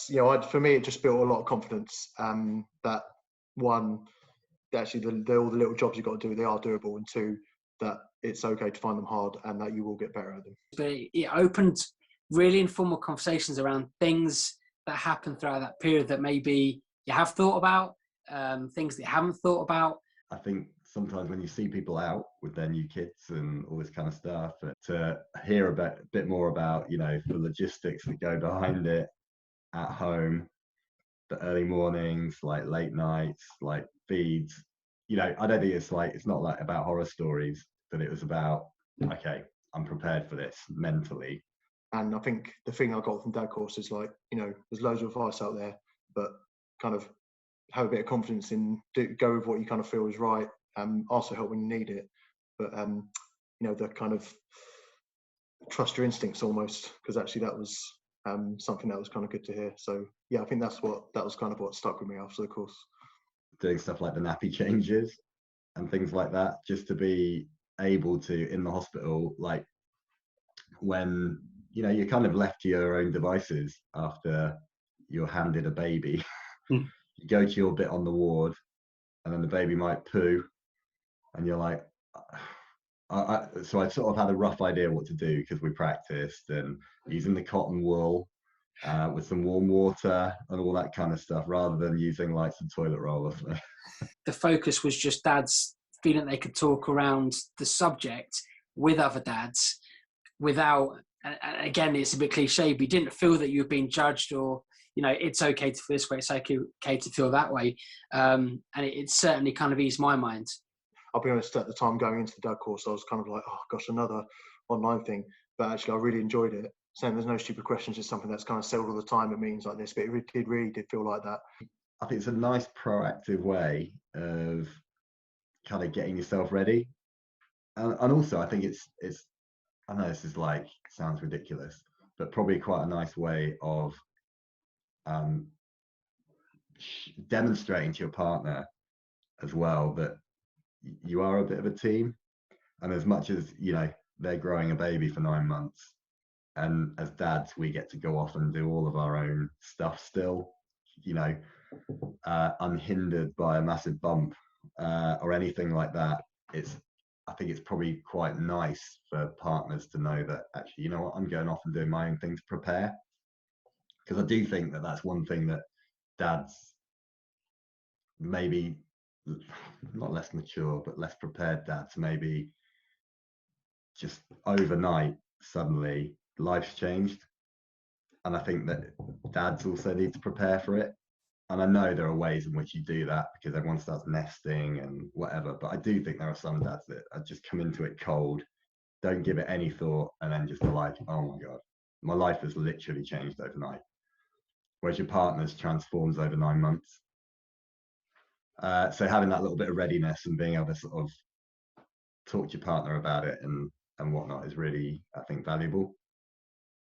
that's, for me, it just built a lot of confidence, that one, actually all the little jobs you've got to do, they are doable, and two, that it's okay to find them hard and that you will get better at them. But it opened really informal conversations around things that happened throughout that period that maybe you have thought about, things that you haven't thought about. I think sometimes when you see people out with their new kids and all this kind of stuff, to hear a bit more about, the logistics that go behind it at home, the early mornings, like late nights, like feeds. I don't think it's not like about horror stories, but it was about, okay, I'm prepared for this mentally. And I think the thing I got from Dad Course is like, there's loads of advice out there, but kind of have a bit of confidence in go with what you kind of feel is right. Also help when you need it, but the kind of trust your instincts almost, because actually that was something that was kind of good to hear. So yeah, I think that was kind of what stuck with me after the course. Doing stuff like the nappy changes and things like that, just to be able to, in the hospital, like when you're kind of left to your own devices after you're handed a baby. You go to your bit on the ward, and then the baby might poo, and you're like, so I sort of had a rough idea what to do, because we practiced and using the cotton wool with some warm water and all that kind of stuff, rather than using like some toilet roll or something. The focus was just dads feeling they could talk around the subject with other dads without, again, it's a bit cliche, but you didn't feel that you were being judged, or it's okay to feel this way, it's okay to feel that way, and it certainly kind of eased my mind. I'll be honest, at the time going into the Dad Course, I was kind of like, oh gosh, another online thing, but actually I really enjoyed it. Saying there's no stupid questions is something that's kind of said all the time at meetings like this, but it really did feel like that. I think it's a nice proactive way of kind of getting yourself ready, and also I think it's I know this is like, sounds ridiculous, but probably quite a nice way of demonstrating to your partner as well that you are a bit of a team. And as much as they're growing a baby for 9 months, and as dads we get to go off and do all of our own stuff still, unhindered by a massive bump or anything like that. I think it's probably quite nice for partners to know that actually, you know what, I'm going off and doing my own thing to prepare. Because I do think that that's one thing that dads, maybe not less mature, but less prepared dads, maybe just overnight, suddenly life's changed. And I think that dads also need to prepare for it. And I know there are ways in which you do that, because everyone starts nesting and whatever. But I do think there are some dads that are just come into it cold, don't give it any thought, and then just are like, oh my God, my life has literally changed overnight. Whereas your partner's transforms over 9 months. So having that little bit of readiness and being able to sort of talk to your partner about it and whatnot is really, I think, valuable.